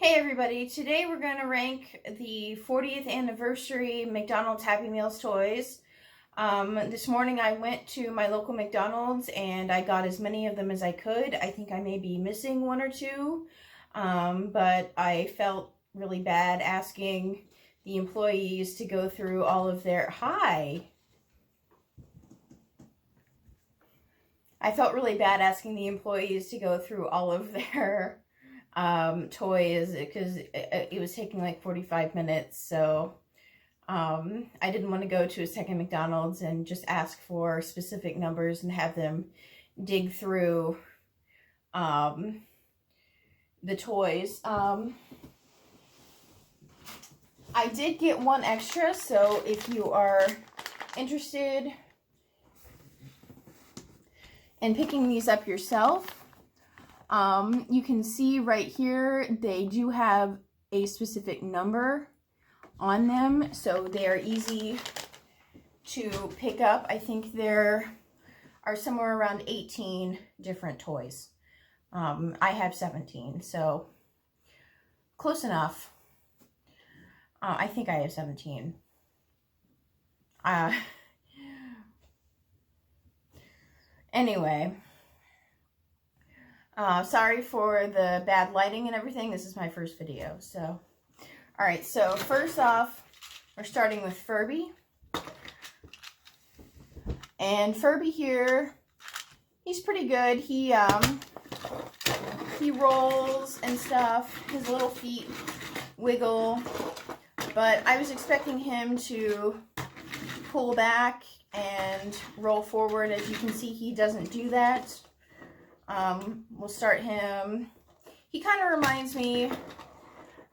Hey everybody, today we're going to rank the 40th anniversary McDonald's Happy Meals toys. This morning I went to my local McDonald's and I got as many of them as I could. I think I may be missing one or two, but I felt really bad asking the employees to go through all of their... I felt really bad asking the employees to go through all of their toys because it was taking like 45 minutes, so I didn't want to go to a second McDonald's and just ask for specific numbers and have them dig through the toys. I did get one extra, so if you are interested in picking these up yourself, you can see right here, they do have a specific number on them, so they are easy to pick up. I think there are somewhere around 18 different toys. I have 17, so close enough. I think I have 17. Anyway. Sorry for the bad lighting and everything. This is my first video, so. Alright, so first off, we're starting with Furby. And Furby here, he's pretty good. He rolls and stuff. His little feet wiggle. But I was expecting him to pull back and roll forward. As you can see, he doesn't do that. We'll start him. He kind of reminds me,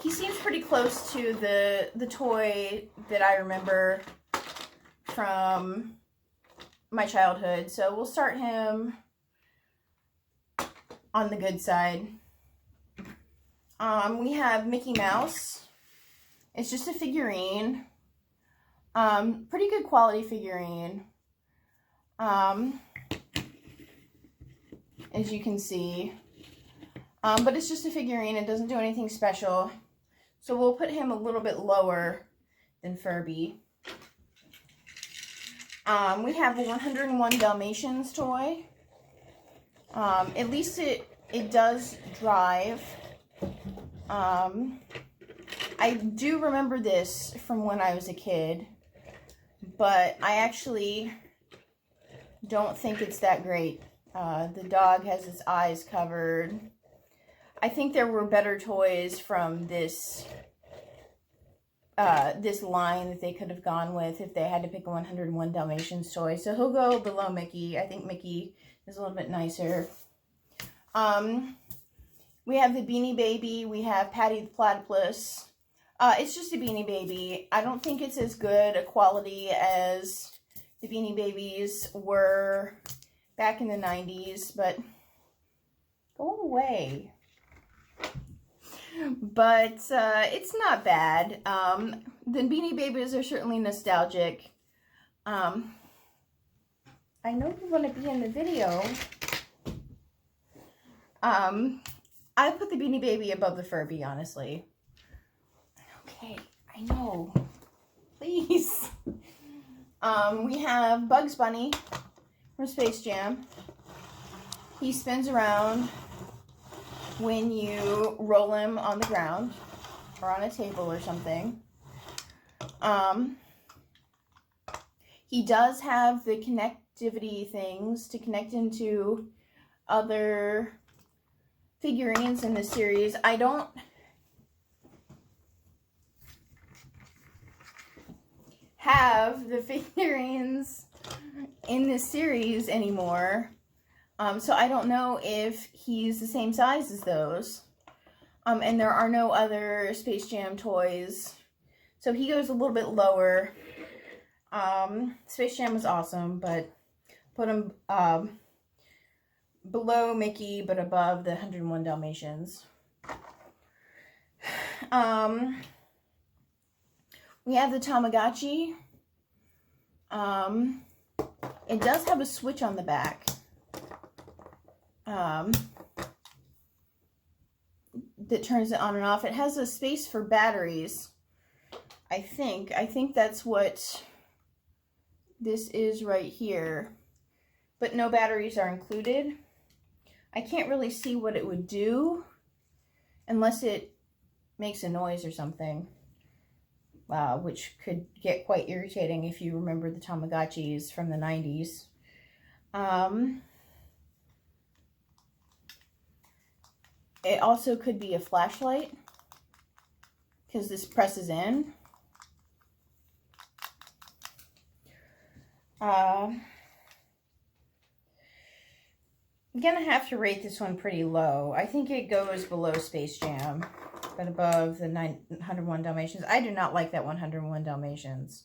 he seems pretty close to the toy that I remember from my childhood. So we'll start him on the good side. We have Mickey Mouse. It's just a figurine. Pretty good quality figurine. As you can see. But it's just a figurine. It doesn't do anything special. So we'll put him a little bit lower than Furby. We have a 101 Dalmatians toy. At least it does drive. I do remember this from when I was a kid. But I actually don't think it's that great. The dog has its eyes covered. I think there were better toys from this this line that they could have gone with if they had to pick a 101 Dalmatians toy. So he'll go below Mickey. I think Mickey is a little bit nicer. We have the Beanie Baby. We have Patty the Platypus. It's just a Beanie Baby. I don't think it's as good a quality as the Beanie Babies were back in the 90s, but go away. But it's not bad. The Beanie Babies are certainly nostalgic. I know you want to be in the video. I put the Beanie Baby above the Furby, honestly. Okay, I know. Please. We have Bugs Bunny from Space Jam. He spins around when you roll him on the ground or on a table or something. He does have the connectivity things to connect into other figurines in this series. I don't have the figurines in this series anymore. So I don't know if he's the same size as those. And there are no other Space Jam toys. So he goes a little bit lower. Space Jam was awesome, but put him below Mickey, but above the 101 Dalmatians. We have the Tamagotchi. It does have a switch on the back. that turns it on and off. It has a space for batteries. I think that's what this is right here. But no batteries are included. I can't really see what it would do unless it makes a noise or something, which could get quite irritating if you remember the Tamagotchis from the 90s. It also could be a flashlight because this presses in. I'm gonna have to rate this one pretty low. I think it goes below Space Jam, but above the 101 Dalmatians. I do not like that 101 Dalmatians.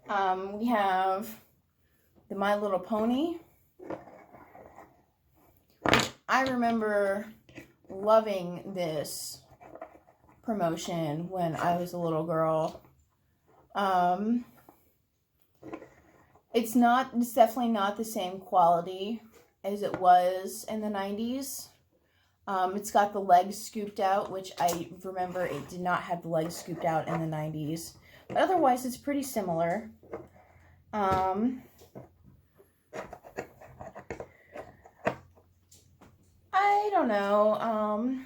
We have the My Little Pony. I remember loving this promotion when I was a little girl. It's definitely not the same quality as it was in the 90s. It's got the legs scooped out, which I remember it did not have the legs scooped out in the 90s. But otherwise, it's pretty similar. I don't know.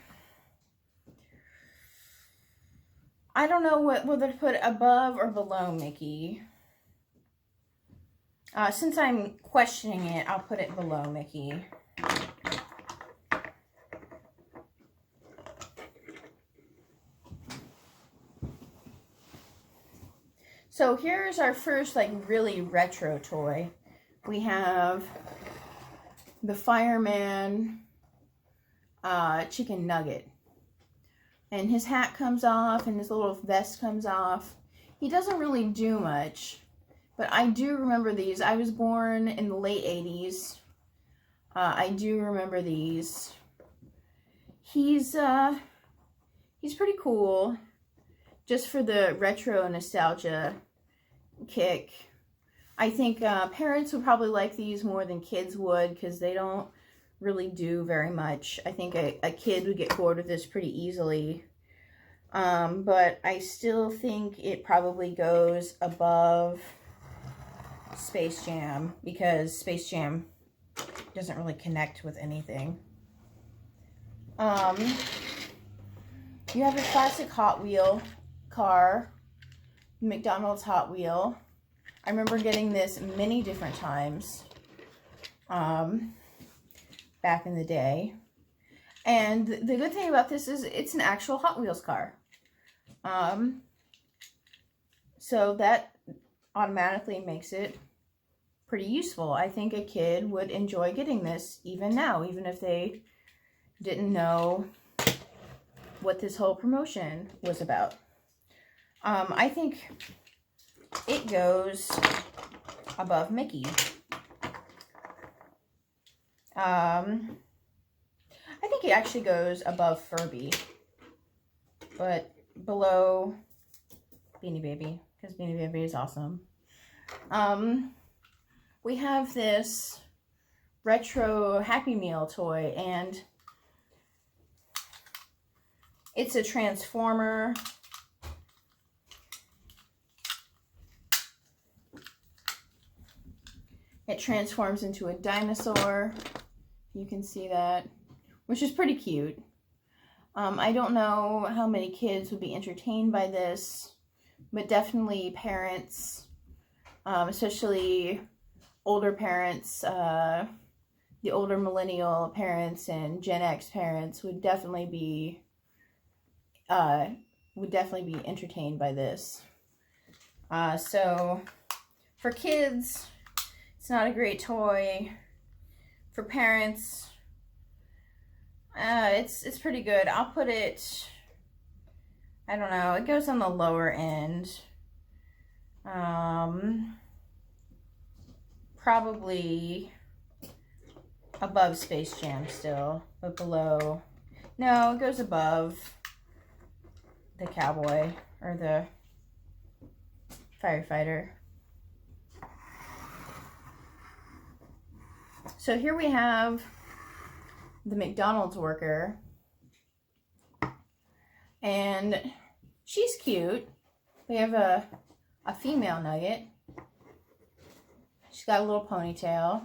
I don't know whether to put above or below Mickey. Since I'm questioning it, I'll put it below Mickey. So here's our first really retro toy. We have the fireman chicken nugget. And his hat comes off and his little vest comes off. He doesn't really do much, but I do remember these. I was born in the late 80s. I do remember these. He's pretty cool, just for the retro nostalgia kick. I think parents would probably like these more than kids would because they don't really do very much. I think a kid would get bored with this pretty easily. But I still think it probably goes above Space Jam because Space Jam doesn't really connect with anything. You have a classic Hot Wheel car, McDonald's Hot Wheel. I remember getting this many different times back in the day. And the good thing about this is it's an actual Hot Wheels car. So that automatically makes it pretty useful. I think a kid would enjoy getting this even now, even if they didn't know what this whole promotion was about. I think it goes above Mickey. I think it actually goes above Furby, but below Beanie Baby, because Beanie Baby is awesome. We have this retro Happy Meal toy, and it's a transformer. It transforms into a dinosaur. You can see that, which is pretty cute. I don't know how many kids would be entertained by this, but definitely parents, especially older parents, the older millennial parents and Gen X parents would definitely be entertained by this. So for kids, it's not a great toy. For parents, it's pretty good. I'll put it, I don't know, it goes on the lower end. Probably above Space Jam still, but below. No, it goes above the cowboy or the firefighter. So here we have the McDonald's worker. And she's cute. We have a female nugget. She's got a little ponytail.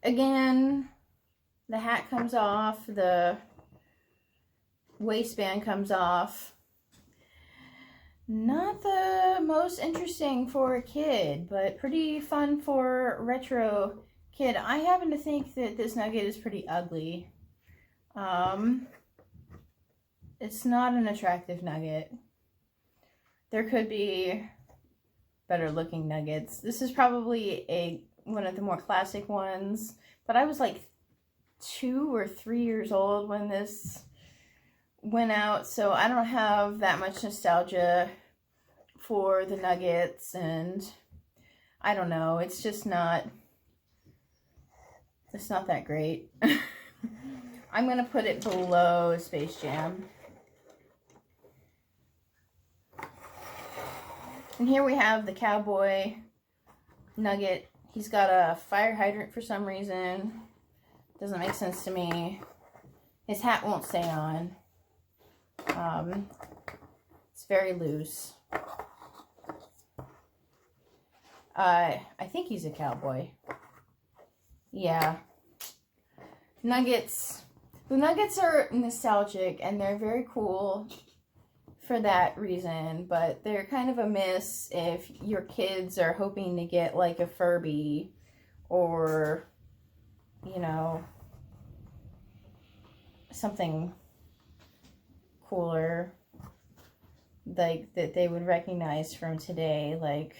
Again, the hat comes off, the waistband comes off. Not the most interesting for a kid, but pretty fun for a retro kid. I happen to think that this nugget is pretty ugly. It's not an attractive nugget. There could be better looking nuggets. This is probably one of the more classic ones, but I was like 2 or 3 years old when this went out, so I don't have that much nostalgia for the nuggets, and I don't know, it's just not, it's not that great. I'm gonna put it below Space Jam. And here we have the cowboy nugget. He's got a fire hydrant for some reason. Doesn't make sense to me. His hat won't stay on. It's very loose. I think he's a cowboy. Yeah. Nuggets. The nuggets are nostalgic and they're very cool for that reason, but they're kind of a miss if your kids are hoping to get like a Furby or, you know, something cooler, like that they would recognize from today, like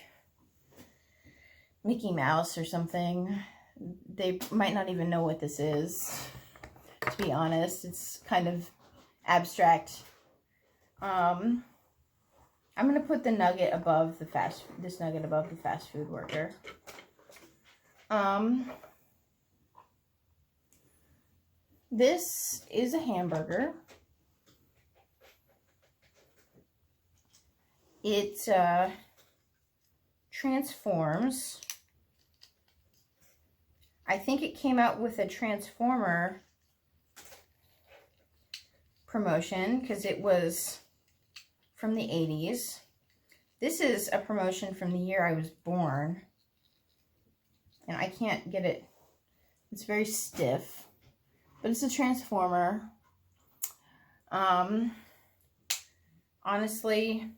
Mickey Mouse or something. They might not even know what this is, to be honest. It's kind of abstract. I'm gonna put the nugget above this nugget above the fast food worker. This is a hamburger. It transforms. I think it came out with a Transformer promotion because it was from the 80s. This is a promotion from the year I was born. And I can't get it. It's very stiff. But it's a Transformer. Honestly,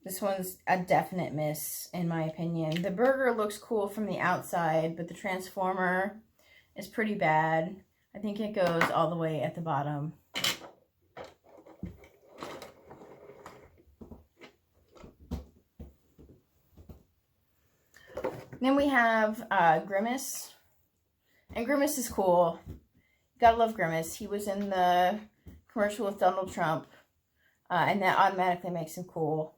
this one's a definite miss, in my opinion. The burger looks cool from the outside, but the Transformer is pretty bad. I think it goes all the way at the bottom. Then we have Grimace. And Grimace is cool. Gotta love Grimace. He was in the commercial with Donald Trump. And that automatically makes him cool.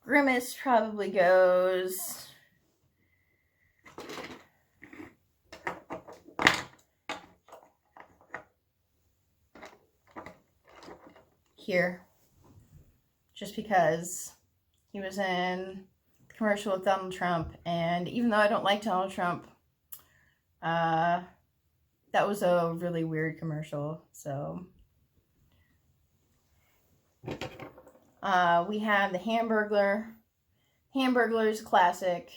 Grimace probably goes here, just because he was in the commercial with Donald Trump, and even though I don't like Donald Trump, that was a really weird commercial, so we have the Hamburger. Hamburger is classic.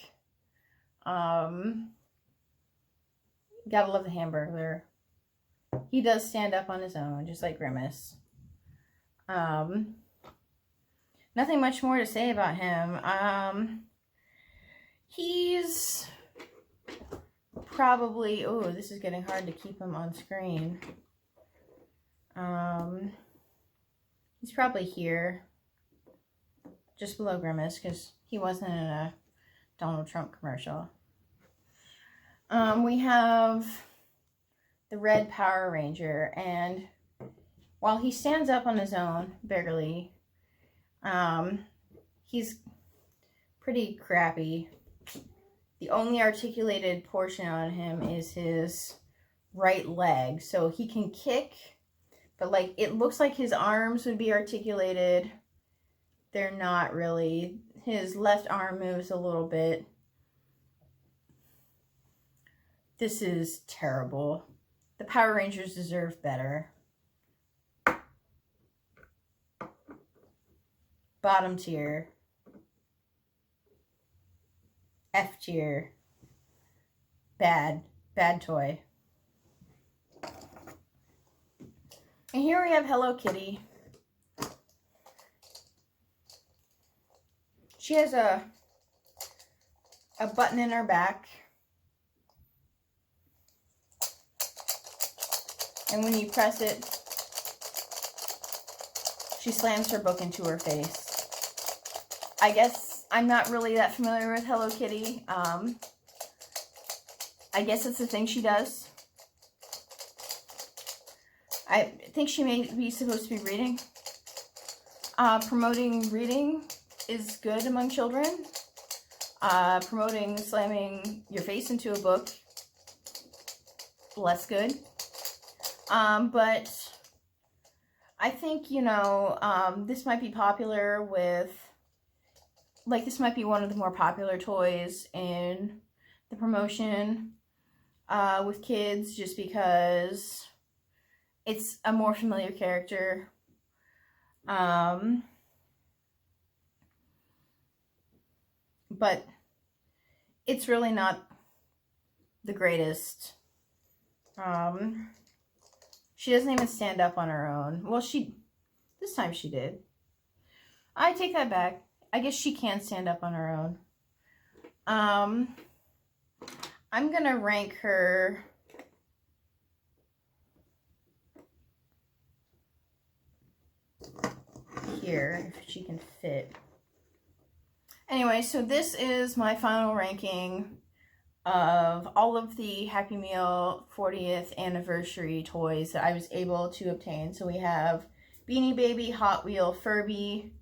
Gotta love the Hamburger. He does stand up on his own, just like Grimace. Nothing much more to say about him. He's probably, oh, this is getting hard to keep him on screen. He's probably here, just below Grimace, because he wasn't in a Donald Trump commercial. We have the Red Power Ranger, and while he stands up on his own, barely, he's pretty crappy. The only articulated portion on him is his right leg, so he can kick, but like it looks like his arms would be articulated. They're not really. his left arm moves a little bit. This is terrible. The Power Rangers deserve better. Bottom tier. F tier. Bad. Bad toy. And here we have Hello Kitty. She has a button in her back. And when you press it, she slams her book into her face. I guess I'm not really that familiar with Hello Kitty. I guess it's the thing she does. I think she may be supposed to be reading. Promoting reading is good among children. Promoting slamming your face into a book, less good. But I think, you know, this might be popular with, like, this might be one of the more popular toys in the promotion with kids, just because it's a more familiar character. But it's really not the greatest. She doesn't even stand up on her own. Well, this time she did. I take that back. I guess she can stand up on her own. I'm gonna rank her here, if she can fit. Anyway, so this is my final ranking of all of the Happy Meal 40th anniversary toys that I was able to obtain. So we have Beanie Baby, Hot Wheel, Furby,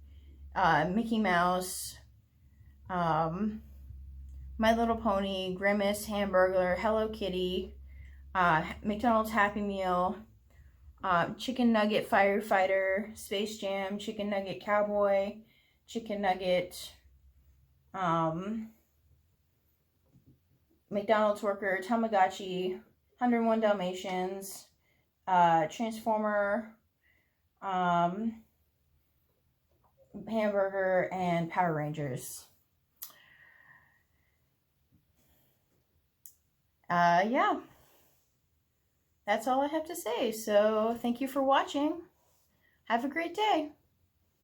Mickey Mouse, My Little Pony, Grimace, Hamburger, Hello Kitty, McDonald's Happy Meal, Chicken Nugget Firefighter, Space Jam, Chicken Nugget Cowboy, Chicken Nugget, McDonald's Worker, Tamagotchi, 101 Dalmatians, Transformer, Hamburger, and Power Rangers. Yeah. That's all I have to say. So, thank you for watching. Have a great day.